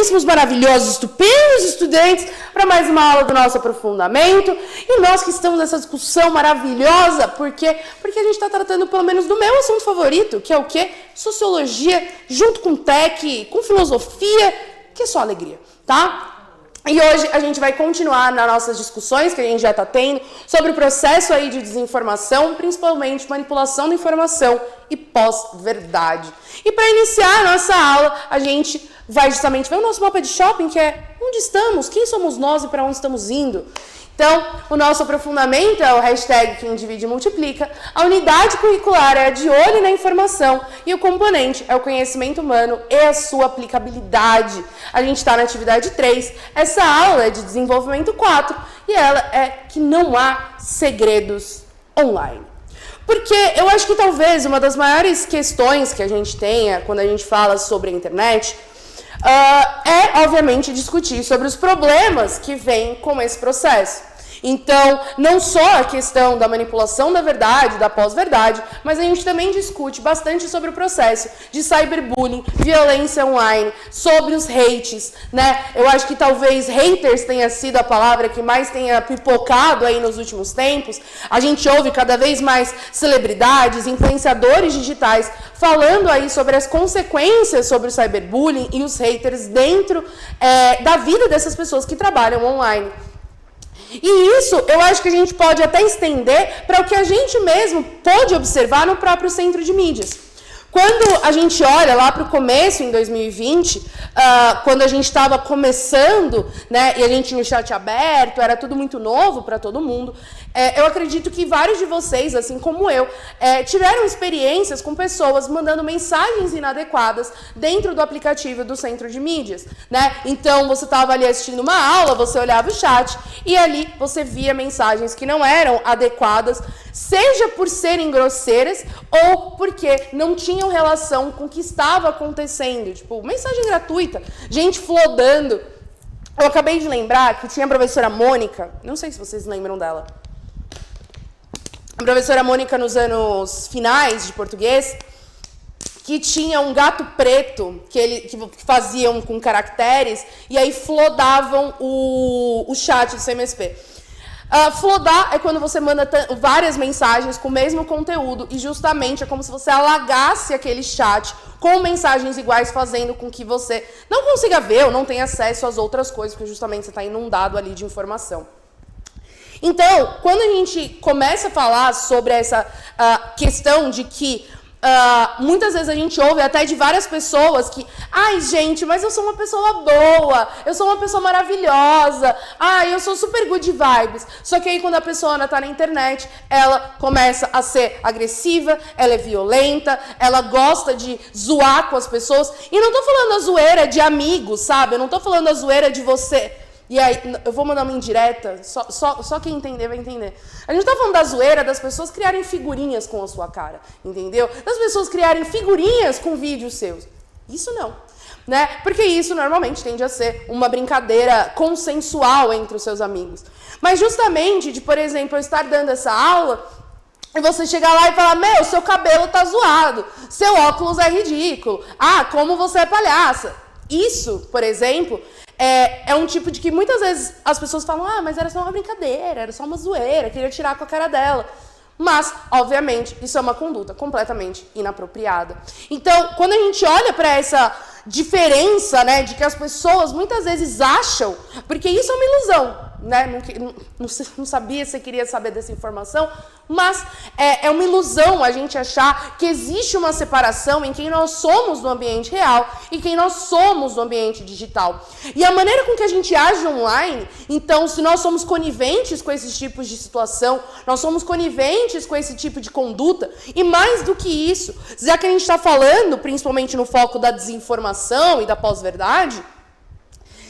caríssimos, maravilhosos, estupendos estudantes para mais uma aula do nosso aprofundamento. E nós que estamos nessa discussão maravilhosa, por quê? Porque a gente está tratando pelo menos do meu assunto favorito, que é o quê? Sociologia, junto com tech, com filosofia, que é só alegria, tá? E hoje a gente vai continuar nas nossas discussões que a gente já está tendo sobre o processo aí de desinformação, principalmente manipulação da informação e pós-verdade. E para iniciar a nossa aula, a gente vai justamente ver o nosso mapa de shopping, que é onde estamos, quem somos nós e para onde estamos indo. Então, o nosso aprofundamento é o hashtag Quem Divide e Multiplica, a unidade curricular é a de olho na informação e o componente é o conhecimento humano e a sua aplicabilidade. A gente está na atividade 3, essa aula é de desenvolvimento 4 e ela é que não há segredos online. Porque eu acho que talvez uma das maiores questões que a gente tenha quando a gente fala sobre a internet é, obviamente, discutir sobre os problemas que vêm com esse processo. Então, não só a questão da manipulação da verdade, da pós-verdade, mas a gente também discute bastante sobre o processo de cyberbullying, violência online, sobre os hates, né? Eu acho que talvez haters tenha sido a palavra que mais tenha pipocado aí nos últimos tempos. A gente ouve cada vez mais celebridades, influenciadores digitais falando aí sobre as consequências sobre o cyberbullying e os haters dentro da vida dessas pessoas que trabalham online. E isso eu acho que a gente pode até estender para o que a gente mesmo pôde observar no próprio centro de mídias. Quando a gente olha lá para o começo, em 2020, quando a gente estava começando, né, e a gente tinha o chat aberto, era tudo muito novo para todo mundo, eu acredito que vários de vocês, assim como eu, tiveram experiências com pessoas mandando mensagens inadequadas dentro do aplicativo do centro de mídias, né? Então, você estava ali assistindo uma aula, você olhava o chat e ali você via mensagens que não eram adequadas, seja por serem grosseiras ou porque não tinham relação com o que estava acontecendo. Tipo, mensagem gratuita, gente flodando. Eu acabei de lembrar que tinha a professora Mônica, não sei se vocês lembram dela. A professora Mônica, nos anos finais de português, que tinha um gato preto que faziam com caracteres e aí flodavam o chat do CMSP. Flodar é quando você manda várias mensagens com o mesmo conteúdo e justamente é como se você alagasse aquele chat com mensagens iguais, fazendo com que você não consiga ver ou não tenha acesso às outras coisas, porque justamente você está inundado ali de informação. Então, quando a gente começa a falar sobre essa questão de que muitas vezes a gente ouve até de várias pessoas que, ai gente, mas eu sou uma pessoa boa, eu sou uma pessoa maravilhosa, ai eu sou super good vibes. Só que aí quando a pessoa está na internet, ela começa a ser agressiva, ela é violenta, ela gosta de zoar com as pessoas. E não tô falando a zoeira de amigos, sabe? Eu não tô falando a zoeira de você. E aí, eu vou mandar uma indireta, só quem entender vai entender. A gente tá falando da zoeira das pessoas criarem figurinhas com a sua cara, entendeu? Das pessoas criarem figurinhas com vídeos seus. Isso não, né? Porque isso normalmente tende a ser uma brincadeira consensual entre os seus amigos. Mas justamente de, por exemplo, eu estar dando essa aula e você chegar lá e falar, meu, seu cabelo tá zoado, seu óculos é ridículo, como você é palhaça. Isso, por exemplo, é um tipo de que muitas vezes as pessoas falam, mas era só uma brincadeira, era só uma zoeira, queria tirar com a cara dela. Mas, obviamente, isso é uma conduta completamente inapropriada. Então, quando a gente olha para essa diferença, né, de que as pessoas muitas vezes acham, porque isso é uma ilusão, né, não sabia se você queria saber dessa informação, mas é uma ilusão a gente achar que existe uma separação em quem nós somos no ambiente real e quem nós somos no ambiente digital. E a maneira com que a gente age online, então, se nós somos coniventes com esses tipos de situação, nós somos coniventes com esse tipo de conduta, e mais do que isso, já que a gente está falando, principalmente no foco da desinformação e da pós-verdade,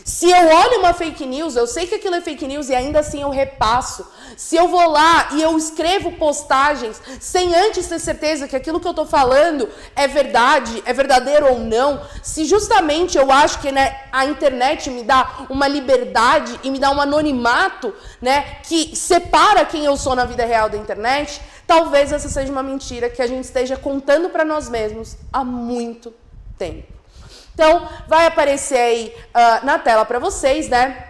se eu olho uma fake news, eu sei que aquilo é fake news e ainda assim eu repasso. Se eu vou lá e eu escrevo postagens sem antes ter certeza que aquilo que eu estou falando é verdade, é verdadeiro ou não, se justamente eu acho que, né, a internet me dá uma liberdade e me dá um anonimato, né, que separa quem eu sou na vida real da internet, talvez essa seja uma mentira que a gente esteja contando para nós mesmos há muito tempo. Então, vai aparecer aí na tela para vocês, né?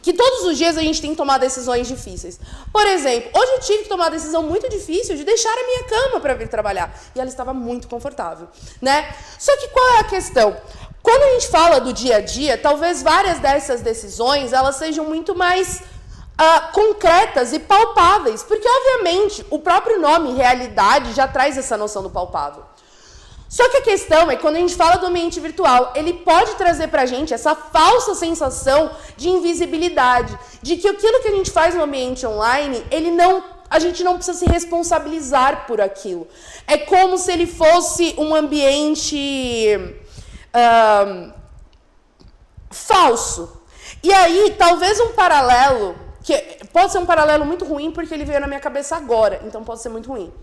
Que todos os dias a gente tem que tomar decisões difíceis. Por exemplo, hoje eu tive que tomar uma decisão muito difícil de deixar a minha cama para vir trabalhar. E ela estava muito confortável, né? Só que qual é a questão? Quando a gente fala do dia a dia, talvez várias dessas decisões, elas sejam muito mais concretas e palpáveis. Porque, obviamente, o próprio nome, realidade, já traz essa noção do palpável. Só que a questão é que quando a gente fala do ambiente virtual, ele pode trazer pra gente essa falsa sensação de invisibilidade, de que aquilo que a gente faz no ambiente online, a gente não precisa se responsabilizar por aquilo. É como se ele fosse um ambiente falso. E aí, talvez um paralelo, que pode ser um paralelo muito ruim, porque ele veio na minha cabeça agora, então pode ser muito ruim.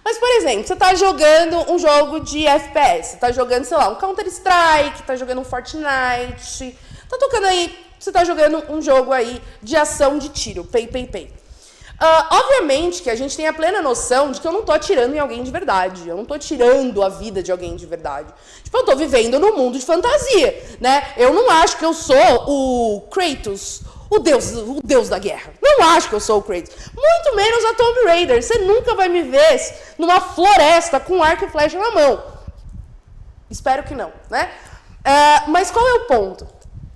Mas, por exemplo, você está jogando um jogo de FPS, você está jogando, sei lá, um Counter-Strike, está jogando um Fortnite, tá tocando aí, você está jogando um jogo aí de ação de tiro, pay. Obviamente que a gente tem a plena noção de que eu não estou atirando em alguém de verdade, eu não estou tirando a vida de alguém de verdade. Tipo, eu estou vivendo num mundo de fantasia, né? Eu não acho que eu sou o Kratos, o deus da guerra. Não acho que eu sou o Kratos. Muito menos a Tomb Raider. Você nunca vai me ver numa floresta com arco e flecha na mão. Espero que não, né? Mas qual é o ponto?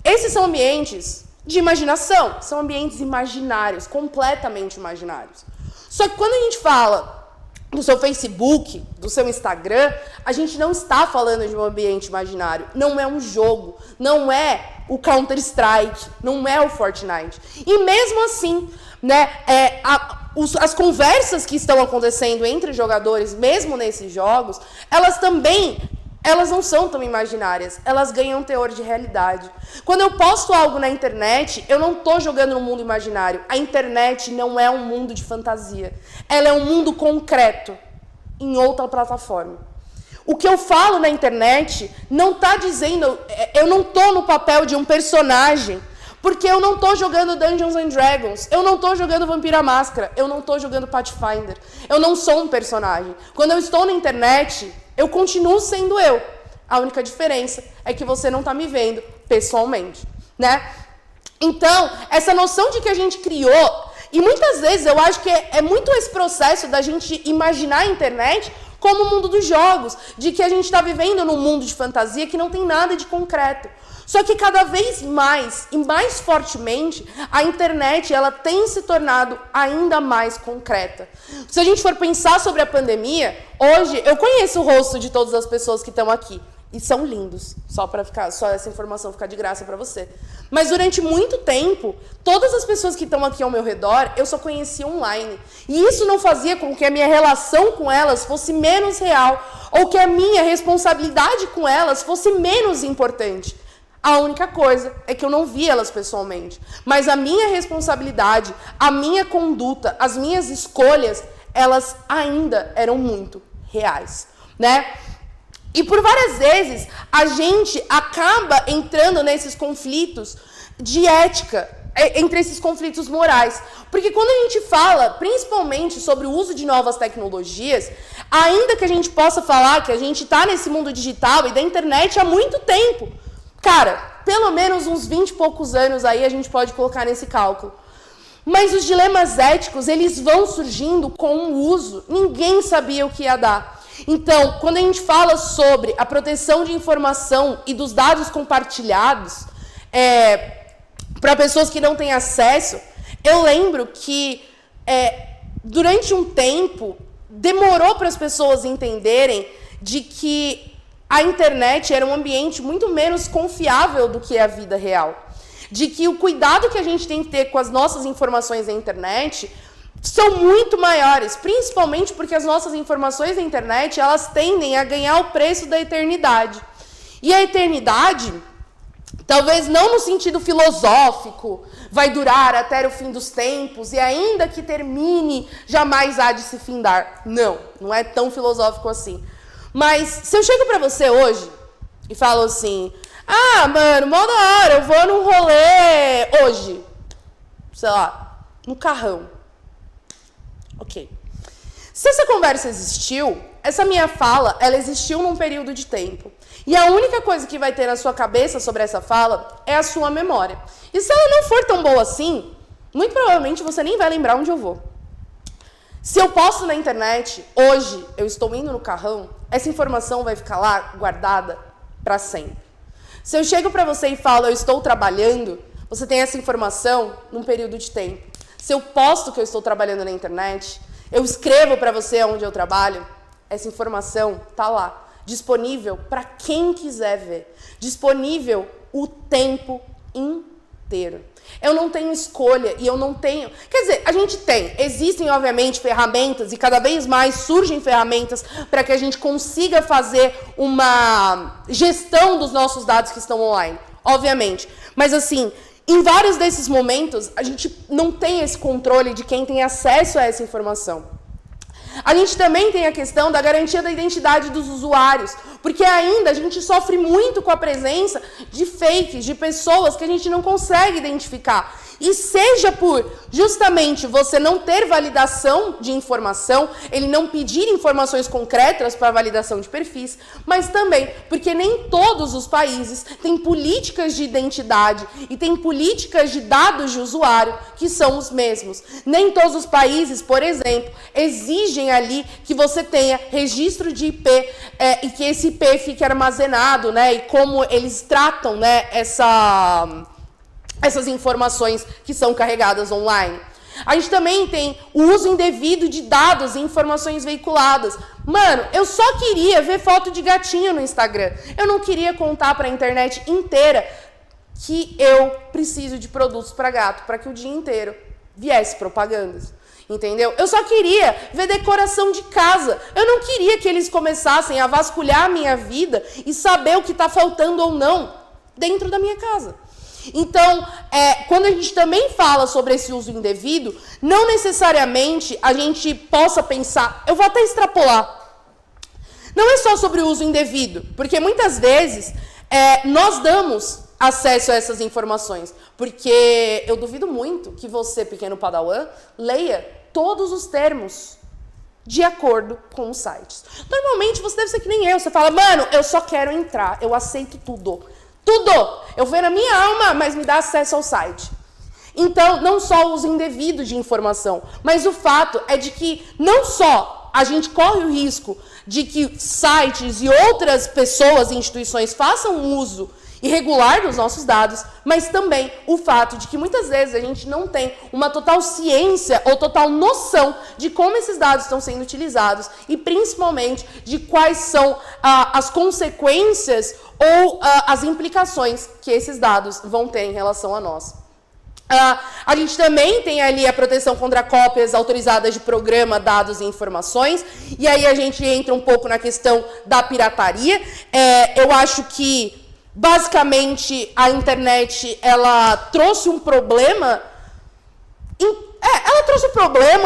Esses são ambientes de imaginação. São ambientes imaginários, completamente imaginários. Só que quando a gente fala do seu Facebook, do seu Instagram, a gente não está falando de um ambiente imaginário. Não é um jogo, não é o Counter-Strike, não é o Fortnite. E mesmo assim, né, as conversas que estão acontecendo entre jogadores, mesmo nesses jogos, elas não são tão imaginárias, elas ganham teor de realidade. Quando eu posto algo na internet, eu não estou jogando no mundo imaginário. A internet não é um mundo de fantasia. Ela é um mundo concreto, em outra plataforma. O que eu falo na internet não está dizendo... Eu não estou no papel de um personagem, porque eu não estou jogando Dungeons and Dragons, eu não estou jogando Vampira Máscara, eu não estou jogando Pathfinder. Eu não sou um personagem. Quando eu estou na internet, eu continuo sendo eu. A única diferença é que você não está me vendo pessoalmente, né? Então, essa noção de que a gente criou... E muitas vezes eu acho que é muito esse processo da gente imaginar a internet como o mundo dos jogos, de que a gente está vivendo num mundo de fantasia que não tem nada de concreto. Só que cada vez mais, e mais fortemente, a internet ela tem se tornado ainda mais concreta. Se a gente for pensar sobre a pandemia, hoje eu conheço o rosto de todas as pessoas que estão aqui. E são lindos, só essa informação ficar de graça para você. Mas durante muito tempo, todas as pessoas que estão aqui ao meu redor, eu só conhecia online. E isso não fazia com que a minha relação com elas fosse menos real, ou que a minha responsabilidade com elas fosse menos importante. A única coisa é que eu não vi elas pessoalmente. Mas a minha responsabilidade, a minha conduta, as minhas escolhas, elas ainda eram muito reais, né? E por várias vezes, a gente acaba entrando nesses conflitos de ética, entre esses conflitos morais. Porque quando a gente fala, principalmente, sobre o uso de novas tecnologias, ainda que a gente possa falar que a gente está nesse mundo digital e da internet há muito tempo, cara, pelo menos uns 20 e poucos anos aí a gente pode colocar nesse cálculo. Mas os dilemas éticos, eles vão surgindo com o uso. Ninguém sabia o que ia dar. Então, quando a gente fala sobre a proteção de informação e dos dados compartilhados para pessoas que não têm acesso, eu lembro que durante um tempo demorou para as pessoas entenderem de que a internet era um ambiente muito menos confiável do que a vida real. De que o cuidado que a gente tem que ter com as nossas informações na internet são muito maiores, principalmente porque as nossas informações na internet, elas tendem a ganhar o preço da eternidade. E a eternidade, talvez não no sentido filosófico, vai durar até o fim dos tempos, e ainda que termine, jamais há de se findar. Não, não é tão filosófico assim. Mas se eu chego pra você hoje e falo assim, mano, mó da hora, eu vou num rolê hoje, sei lá, no Carrão. Ok. Se essa conversa existiu, essa minha fala, ela existiu num período de tempo. E a única coisa que vai ter na sua cabeça sobre essa fala é a sua memória. E se ela não for tão boa assim, muito provavelmente você nem vai lembrar onde eu vou. Se eu posto na internet, hoje eu estou indo no carrão, essa informação vai ficar lá guardada para sempre. Se eu chego para você e falo, eu estou trabalhando, você tem essa informação num período de tempo. Se eu posto que eu estou trabalhando na internet, eu escrevo para você onde eu trabalho, essa informação está lá, disponível para quem quiser ver, disponível o tempo inteiro. Eu não tenho escolha e eu não tenho... Quer dizer, a gente tem. Existem, obviamente, ferramentas e cada vez mais surgem ferramentas para que a gente consiga fazer uma gestão dos nossos dados que estão online. Obviamente. Mas, assim, em vários desses momentos, a gente não tem esse controle de quem tem acesso a essa informação. A gente também tem a questão da garantia da identidade dos usuários, porque ainda a gente sofre muito com a presença de fakes, de pessoas que a gente não consegue identificar. E seja por justamente você não ter validação de informação, ele não pedir informações concretas para validação de perfis, mas também porque nem todos os países têm políticas de identidade e têm políticas de dados de usuário que são os mesmos. Nem todos os países, por exemplo, exigem ali que você tenha registro de IP e que esse IP fique armazenado, né? E como eles tratam, né, essas informações que são carregadas online. A gente também tem o uso indevido de dados e informações veiculadas. Mano, eu só queria ver foto de gatinho no Instagram. Eu não queria contar para a internet inteira que eu preciso de produtos para gato, para que o dia inteiro viesse propagandas. Entendeu? Eu só queria ver decoração de casa. Eu não queria que eles começassem a vasculhar a minha vida e saber o que está faltando ou não dentro da minha casa. Então, quando a gente também fala sobre esse uso indevido, não necessariamente a gente possa pensar, eu vou até extrapolar. Não é só sobre o uso indevido, porque muitas vezes nós damos acesso a essas informações, porque eu duvido muito que você, pequeno padawan, leia todos os termos de acordo com os sites. Normalmente você deve ser que nem eu, você fala, mano, eu só quero entrar, eu aceito tudo. Tudo! Eu vejo na minha alma, mas me dá acesso ao site. Então, não só o uso indevido de informação, mas o fato é de que não só a gente corre o risco de que sites e outras pessoas e instituições façam uso irregular dos nossos dados, mas também o fato de que muitas vezes a gente não tem uma total ciência ou total noção de como esses dados estão sendo utilizados e principalmente de quais são as consequências ou as implicações que esses dados vão ter em relação a nós. A gente também tem ali a proteção contra cópias autorizadas de programa, dados e informações, e aí a gente entra um pouco na questão da pirataria. Eu acho que basicamente, a internet, ela trouxe um problema,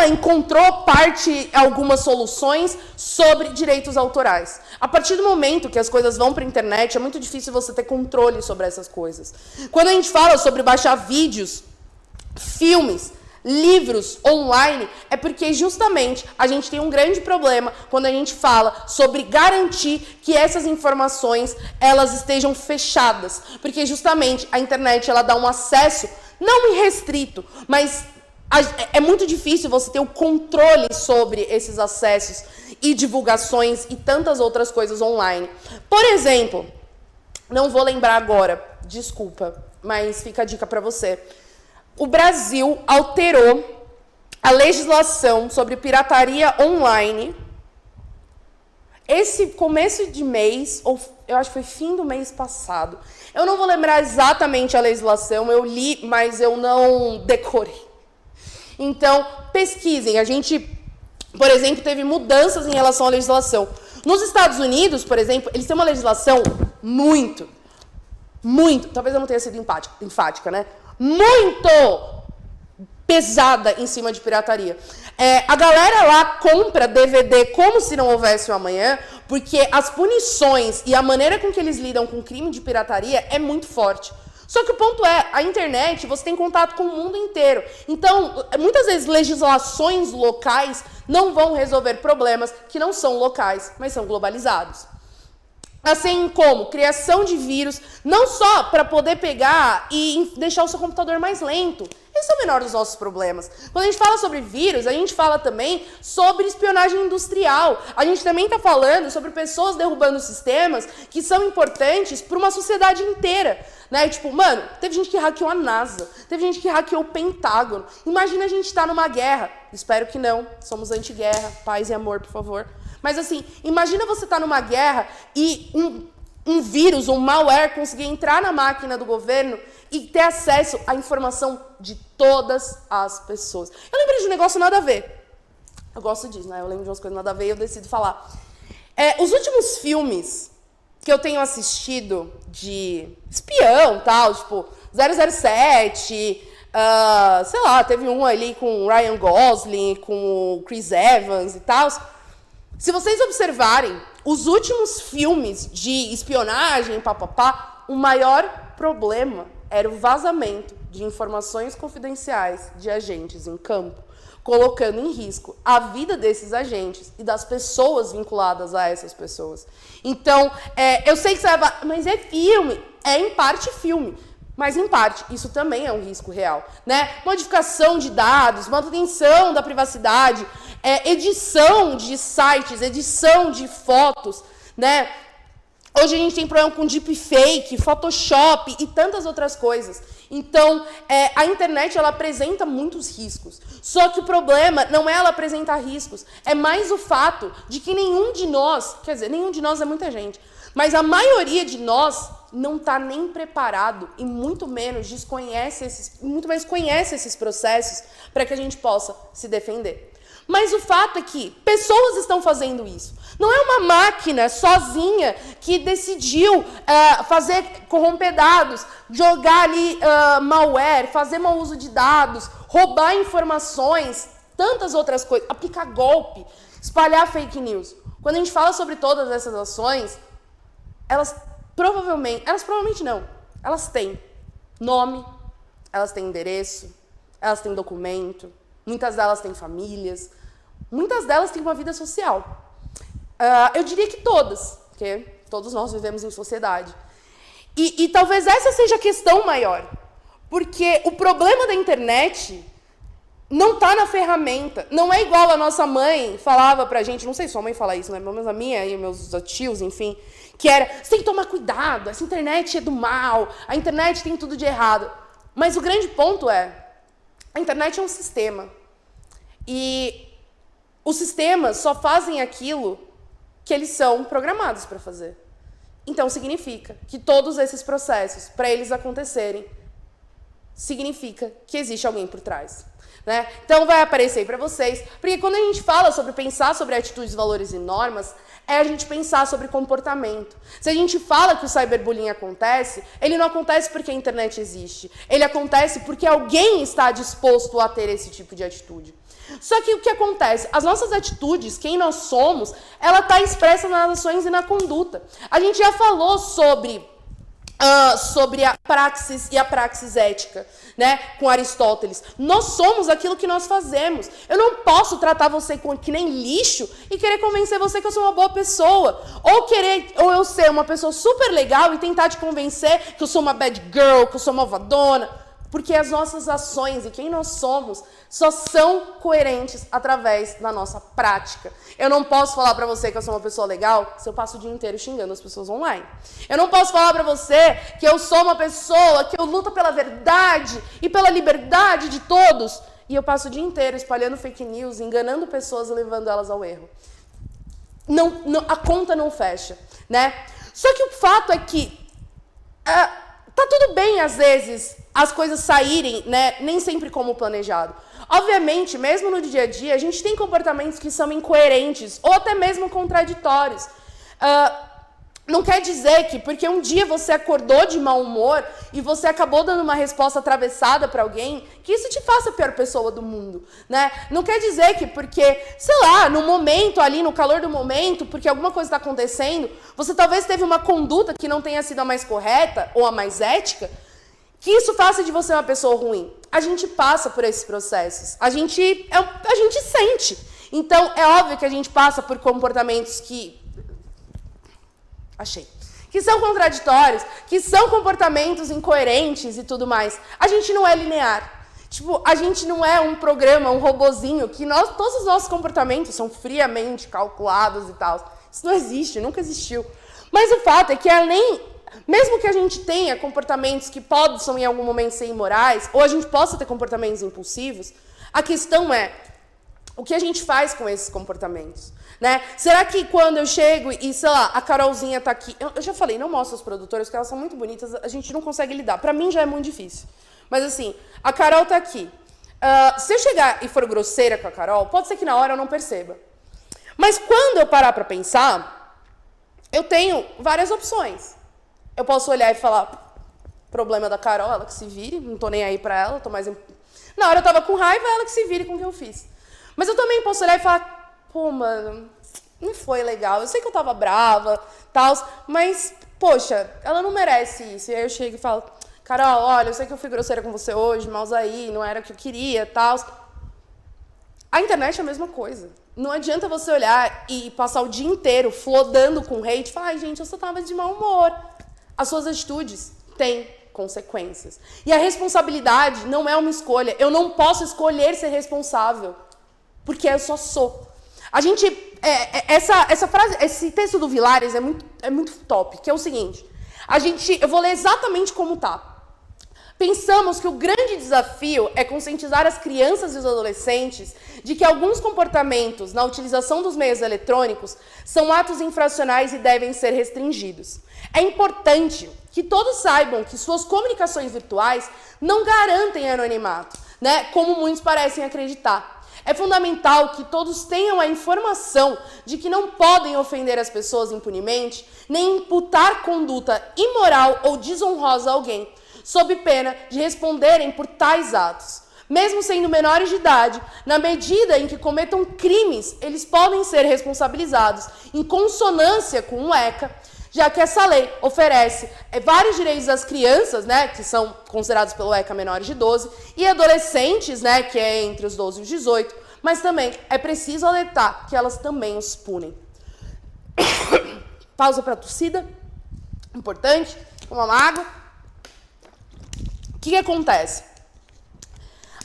encontrou algumas soluções sobre direitos autorais. A partir do momento que as coisas vão para a internet, é muito difícil você ter controle sobre essas coisas. Quando a gente fala sobre baixar vídeos, filmes, livros online, é porque justamente a gente tem um grande problema quando a gente fala sobre garantir que essas informações elas estejam fechadas, porque justamente a internet ela dá um acesso não irrestrito, mas é muito difícil você ter o controle sobre esses acessos e divulgações e tantas outras coisas online. Por exemplo, não vou lembrar agora, desculpa, mas fica a dica para você. O Brasil alterou a legislação sobre pirataria online esse começo de mês, ou eu acho que foi fim do mês passado. Eu não vou lembrar exatamente a legislação, eu li, mas eu não decorei. Então, pesquisem. A gente, por exemplo, teve mudanças em relação à legislação. Nos Estados Unidos, por exemplo, eles têm uma legislação muito, talvez eu não tenha sido enfática, né? Muito pesada em cima de pirataria. A galera lá compra DVD como se não houvesse um amanhã, porque as punições e a maneira com que eles lidam com o crime de pirataria é muito forte. Só que o ponto é, a internet, você tem contato com o mundo inteiro. Então, muitas vezes, legislações locais não vão resolver problemas que não são locais, mas são globalizados. Assim como criação de vírus, não só para poder pegar e deixar o seu computador mais lento. Esse é o menor dos nossos problemas. Quando a gente fala sobre vírus, a gente fala também sobre espionagem industrial. A gente também está falando sobre pessoas derrubando sistemas que são importantes para uma sociedade inteira. Né? Tipo, mano, teve gente que hackeou a NASA, teve gente que hackeou o Pentágono. Imagina a gente estar numa guerra. Espero que não. Somos anti-guerra. Paz e amor, por favor. Mas assim, imagina você estar numa guerra e um vírus, um malware, conseguir entrar na máquina do governo e ter acesso à informação de todas as pessoas. Eu lembrei de um negócio nada a ver. Eu gosto disso, né? Eu lembro de umas coisas nada a ver e eu decido falar. Os últimos filmes que eu tenho assistido de espião, tal, tipo 007, sei lá, teve um ali com o Ryan Gosling, com o Chris Evans e tal. Se vocês observarem, os últimos filmes de espionagem, papapá, o maior problema era o vazamento de informações confidenciais de agentes em campo, colocando em risco a vida desses agentes e das pessoas vinculadas a essas pessoas. Então, eu sei que você vai falar, mas é filme. É em parte filme. Mas, em parte, isso também é um risco real, né? Modificação de dados, manutenção da privacidade, edição de sites, edição de fotos, né? Hoje a gente tem problema com deepfake, Photoshop e tantas outras coisas. Então, a internet, ela apresenta muitos riscos. Só que o problema não é ela apresentar riscos, é mais o fato de que nenhum de nós, quer dizer, nenhum de nós é muita gente, mas a maioria de nós não está nem preparado e muito menos conhece esses processos para que a gente possa se defender. Mas o fato é que pessoas estão fazendo isso. Não é uma máquina sozinha que decidiu corromper dados, jogar ali malware, fazer mau uso de dados, roubar informações, tantas outras coisas, aplicar golpe, espalhar fake news. Quando a gente fala sobre todas essas ações, elas provavelmente não, elas têm nome, elas têm endereço, elas têm documento, muitas delas têm famílias, muitas delas têm uma vida social. Eu diria que todas, porque todos nós vivemos em sociedade. E talvez essa seja a questão maior, porque o problema da internet não está na ferramenta. Não é igual a nossa mãe falava pra gente, não sei se sua mãe fala isso, né? Mas a minha e meus tios, enfim, que era, você tem que tomar cuidado, essa internet é do mal, a internet tem tudo de errado. Mas o grande ponto é, a internet é um sistema. E os sistemas só fazem aquilo que eles são programados para fazer. Então, significa que todos esses processos, para eles acontecerem, significa que existe alguém por trás. Né? Então, vai aparecer aí para vocês. Porque quando a gente fala sobre pensar sobre atitudes, valores e normas, é a gente pensar sobre comportamento. Se a gente fala que o cyberbullying acontece, ele não acontece porque a internet existe. Ele acontece porque alguém está disposto a ter esse tipo de atitude. Só que o que acontece? As nossas atitudes, quem nós somos, ela está expressa nas ações e na conduta. A gente já falou sobre a praxis e a praxis ética, né, com Aristóteles. Nós somos aquilo que nós fazemos. Eu não posso tratar você que nem lixo e querer convencer você que eu sou uma boa pessoa. Ou eu ser uma pessoa super legal e tentar te convencer que eu sou uma bad girl, que eu sou malvadona. Porque as nossas ações e quem nós somos só são coerentes através da nossa prática. Eu não posso falar pra você que eu sou uma pessoa legal se eu passo o dia inteiro xingando as pessoas online. Eu não posso falar pra você que eu sou uma pessoa que eu luto pela verdade e pela liberdade de todos e eu passo o dia inteiro espalhando fake news, enganando pessoas e levando elas ao erro. A conta não fecha, né? Só que o fato é que tá tudo bem, às vezes, as coisas saírem, né, nem sempre como planejado. Obviamente, mesmo no dia a dia, a gente tem comportamentos que são incoerentes ou até mesmo contraditórios. Não quer dizer que porque um dia você acordou de mau humor e você acabou dando uma resposta atravessada para alguém, que isso te faça a pior pessoa do mundo, né? Não quer dizer que porque, sei lá, no momento ali, no calor do momento, porque alguma coisa está acontecendo, você talvez teve uma conduta que não tenha sido a mais correta ou a mais ética, que isso faça de você uma pessoa ruim. A gente passa por esses processos. A gente sente. Então, é óbvio que a gente passa por comportamentos que são contraditórios, que são comportamentos incoerentes e tudo mais. A gente não é linear. Tipo, a gente não é um programa, um robozinho, que todos os nossos comportamentos são friamente calculados e tal. Isso não existe, nunca existiu. Mas o fato é que mesmo que a gente tenha comportamentos que possam em algum momento ser imorais, ou a gente possa ter comportamentos impulsivos, a questão é o que a gente faz com esses comportamentos, né? Será que quando eu chego e, sei lá, a Carolzinha tá aqui... Eu já falei, não mostro as produtoras, porque elas são muito bonitas, a gente não consegue lidar. Pra mim já é muito difícil. Mas assim, a Carol tá aqui. Se eu chegar e for grosseira com a Carol, pode ser que na hora eu não perceba. Mas quando eu parar pra pensar, eu tenho várias opções. Eu posso olhar e falar, problema da Carol, ela que se vire, não tô nem aí pra ela, tô mais... Na hora eu tava com raiva, ela que se vire com o que eu fiz. Mas eu também posso olhar e falar, pô, mano, não foi legal. Eu sei que eu tava brava, tal, mas, poxa, ela não merece isso. E aí eu chego e falo, Carol, olha, eu sei que eu fui grosseira com você hoje, mas aí não era o que eu queria, tal. A internet é a mesma coisa. Não adianta você olhar e passar o dia inteiro flodando com hate e falar, ai, gente, eu só tava de mau humor. As suas atitudes têm consequências. E a responsabilidade não é uma escolha. Eu não posso escolher ser responsável. Porque eu só sou. A gente... essa frase, esse texto do Vilares é muito top, que é o seguinte. Eu vou ler exatamente como tá. Pensamos que o grande desafio é conscientizar as crianças e os adolescentes de que alguns comportamentos na utilização dos meios eletrônicos são atos infracionais e devem ser restringidos. É importante que todos saibam que suas comunicações virtuais não garantem anonimato, né, como muitos parecem acreditar. É fundamental que todos tenham a informação de que não podem ofender as pessoas impunemente, nem imputar conduta imoral ou desonrosa a alguém, sob pena de responderem por tais atos. Mesmo sendo menores de idade, na medida em que cometam crimes, eles podem ser responsabilizados em consonância com o ECA, já que essa lei oferece vários direitos às crianças, né, que são considerados pelo ECA menores de 12, e adolescentes, né, que é entre os 12 e os 18, mas também é preciso alertar que elas também os punem. Pausa para tossida, importante, tomar uma água. O que acontece?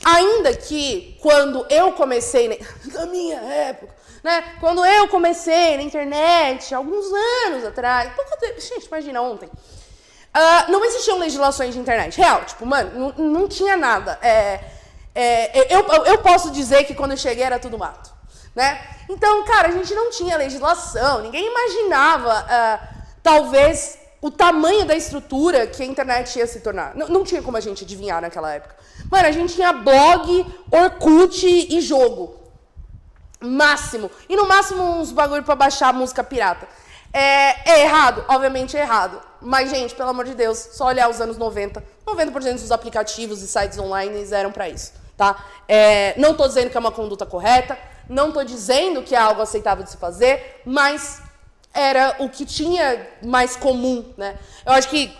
Ainda que quando eu comecei, na minha época, né, quando eu comecei na internet, alguns anos atrás, gente, imagina, ontem, não existiam legislações de internet, real, tipo, mano, não tinha nada. Eu posso dizer que quando eu cheguei era tudo mato, né? Então, cara, a gente não tinha legislação, ninguém imaginava, talvez, o tamanho da estrutura que a internet ia se tornar. Não tinha como a gente adivinhar naquela época. Mano, a gente tinha blog, Orkut e jogo. Máximo. E no máximo uns bagulho pra baixar música pirata. É errado? Obviamente é errado. Mas, gente, pelo amor de Deus, só olhar os anos 90. 90% dos aplicativos e sites online eram pra isso, tá? Não tô dizendo que é uma conduta correta, não tô dizendo que é algo aceitável de se fazer, mas era o que tinha mais comum, né? Eu acho que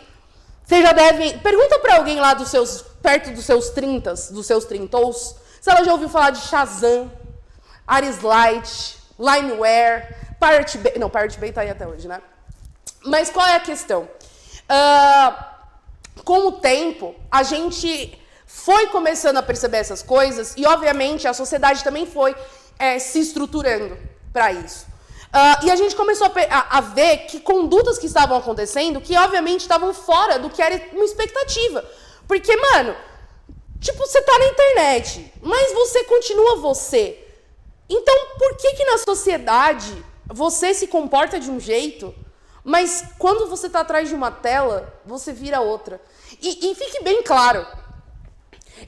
vocês já devem... Pergunta pra alguém lá perto dos seus 30, dos seus trintous, se ela já ouviu falar de Shazam, Ares Light, Limeware, Pirate Bay... Não, Pirate Bay tá aí até hoje, né? Mas qual é a questão? Com o tempo, a gente foi começando a perceber essas coisas e, obviamente, a sociedade também foi se estruturando para isso. E a gente começou a ver que condutas que estavam acontecendo, que, obviamente, estavam fora do que era uma expectativa. Porque, mano, tipo, você tá na internet, mas você continua você. Então, por que na sociedade você se comporta de um jeito, mas quando você está atrás de uma tela, você vira outra? E fique bem claro,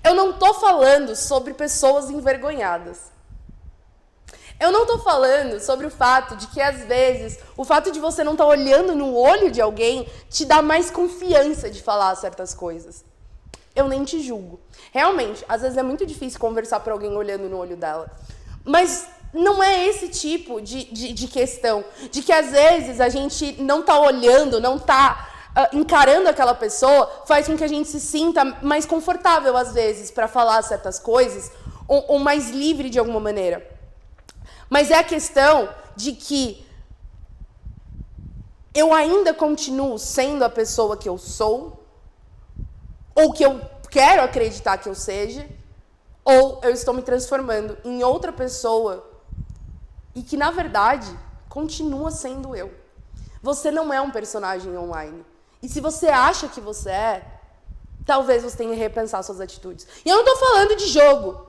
eu não estou falando sobre pessoas envergonhadas. Eu não estou falando sobre o fato de que, às vezes, o fato de você não estar olhando no olho de alguém te dá mais confiança de falar certas coisas. Eu nem te julgo. Realmente, às vezes é muito difícil conversar para alguém olhando no olho dela. Mas não é esse tipo de questão. De que, às vezes, a gente não está olhando, não está encarando aquela pessoa, faz com que a gente se sinta mais confortável, às vezes, para falar certas coisas, ou mais livre de alguma maneira. Mas é a questão de que eu ainda continuo sendo a pessoa que eu sou, ou que eu quero acreditar que eu seja, ou eu estou me transformando em outra pessoa e que, na verdade, continua sendo eu. Você não é um personagem online. E se você acha que você é, talvez você tenha que repensar suas atitudes. E eu não estou falando de jogo,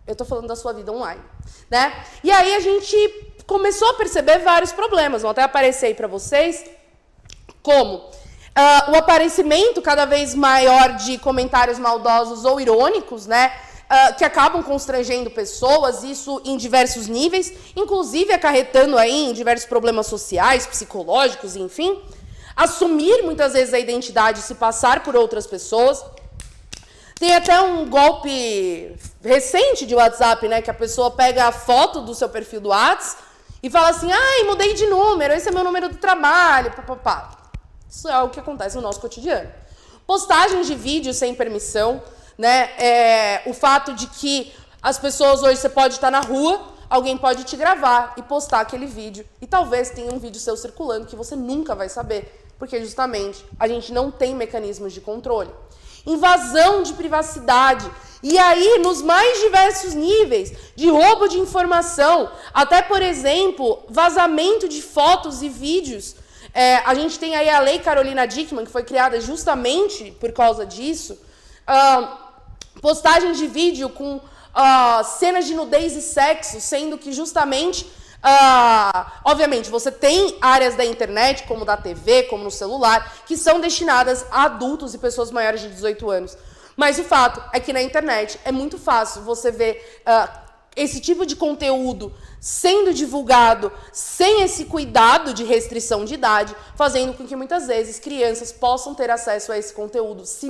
eu estou falando da sua vida online, né? E aí a gente começou a perceber vários problemas, vão até aparecer aí para vocês, como o aparecimento cada vez maior de comentários maldosos ou irônicos, né? Que acabam constrangendo pessoas, isso em diversos níveis, inclusive acarretando aí em diversos problemas sociais, psicológicos, enfim. Assumir muitas vezes a identidade e se passar por outras pessoas. Tem até um golpe recente de WhatsApp, né? Que a pessoa pega a foto do seu perfil do WhatsApp e fala assim, ai, mudei de número, esse é meu número do trabalho, papapá. Isso é algo que acontece no nosso cotidiano. Postagens de vídeos sem permissão, né? O fato de que as pessoas hoje, você pode estar na rua, alguém pode te gravar e postar aquele vídeo. E talvez tenha um vídeo seu circulando que você nunca vai saber, porque justamente a gente não tem mecanismos de controle. Invasão de privacidade. E aí, nos mais diversos níveis de roubo de informação, até, por exemplo, vazamento de fotos e vídeos. A gente tem aí a Lei Carolina Dickmann, que foi criada justamente por causa disso. Postagens de vídeo com cenas de nudez e sexo, sendo que justamente, obviamente, você tem áreas da internet, como da TV, como no celular, que são destinadas a adultos e pessoas maiores de 18 anos. Mas o fato é que na internet é muito fácil você ver esse tipo de conteúdo sendo divulgado sem esse cuidado de restrição de idade, fazendo com que muitas vezes crianças possam ter acesso a esse conteúdo, se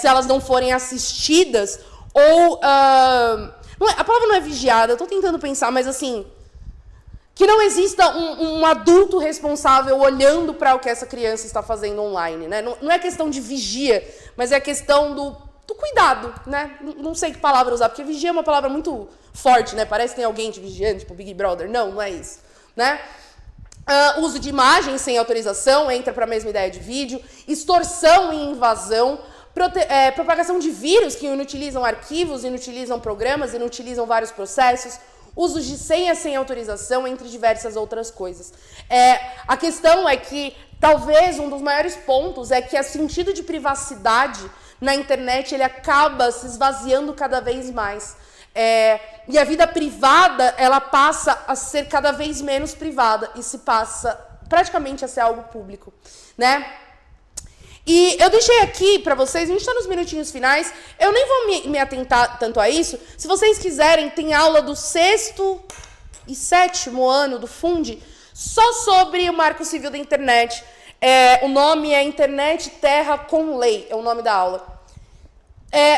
elas não forem assistidas ou... a palavra não é vigiada, eu estou tentando pensar, mas assim... Que não exista um adulto responsável olhando para o que essa criança está fazendo online, né? Não é questão de vigia, mas é questão do cuidado, né? Não sei que palavra usar, porque vigia é uma palavra muito forte, né? Parece que tem alguém te vigiando, tipo Big Brother. Não é isso, né? Uso de imagens sem autorização, entra para a mesma ideia de vídeo. Extorsão e invasão. Propagação de vírus que inutilizam arquivos, inutilizam programas, inutilizam vários processos. Uso de senha sem autorização, entre diversas outras coisas. A questão é que, talvez, um dos maiores pontos é que o sentido de privacidade na internet, ele acaba se esvaziando cada vez mais. E a vida privada, ela passa a ser cada vez menos privada e se passa praticamente a ser algo público, né? E eu deixei aqui para vocês, a gente está nos minutinhos finais, eu nem vou me atentar tanto a isso. Se vocês quiserem, tem aula do 6º e 7º ano do Funde, só sobre o Marco Civil da Internet. O nome é Internet Terra com Lei, é o nome da aula.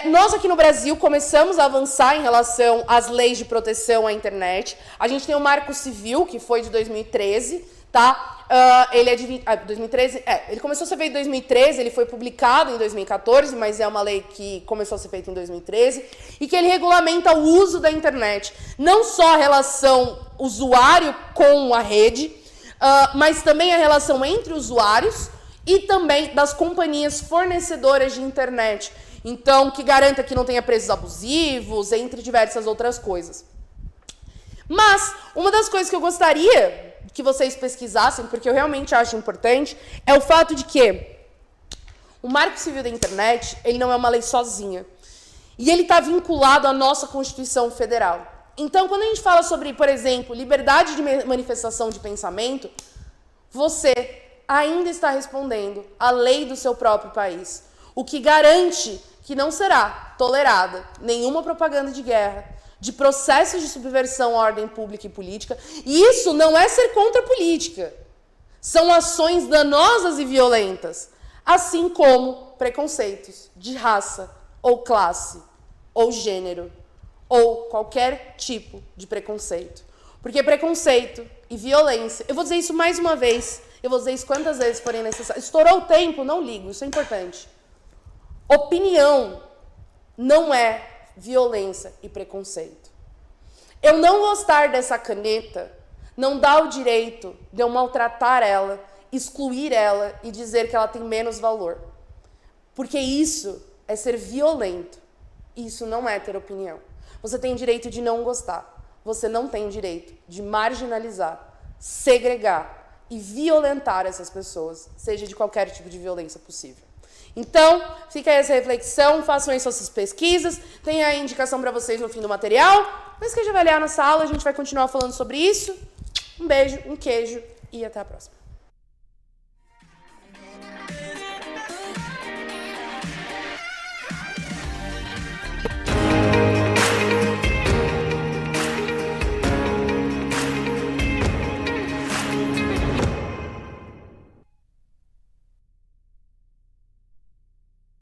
Nós aqui no Brasil começamos a avançar em relação às leis de proteção à internet. A gente tem o Marco Civil, que foi de 2013, tá? Ele é de 2013, ele começou a ser feito em 2013, ele foi publicado em 2014, mas é uma lei que começou a ser feita em 2013, e que ele regulamenta o uso da internet, não só a relação usuário com a rede, mas também a relação entre usuários e também das companhias fornecedoras de internet, então que garanta que não tenha preços abusivos, entre diversas outras coisas. Mas uma das coisas que eu gostaria que vocês pesquisassem, porque eu realmente acho importante, é o fato de que o Marco Civil da Internet, ele não é uma lei sozinha. E ele está vinculado à nossa Constituição Federal. Então, quando a gente fala sobre, por exemplo, liberdade de manifestação de pensamento, você ainda está respondendo à lei do seu próprio país, o que garante que não será tolerada nenhuma propaganda de guerra, de processos de subversão à ordem pública e política. E isso não é ser contra a política. São ações danosas e violentas, assim como preconceitos de raça, ou classe, ou gênero, ou qualquer tipo de preconceito. Porque preconceito e violência, eu vou dizer isso mais uma vez, Eu vou dizer isso quantas vezes forem necessário. Estourou o tempo, não ligo, isso é importante. Opinião não é violência e preconceito. Eu não gostar dessa caneta não dá o direito de eu maltratar ela, excluir ela e dizer que ela tem menos valor. Porque isso é ser violento. Isso não é ter opinião. Você tem direito de não gostar. Você não tem direito de marginalizar, segregar e violentar essas pessoas, seja de qualquer tipo de violência possível. Então, fica aí essa reflexão, façam aí suas pesquisas, tem a indicação para vocês no fim do material. Não esqueça de avaliar nossa aula, a gente vai continuar falando sobre isso. Um beijo, um queijo e até a próxima.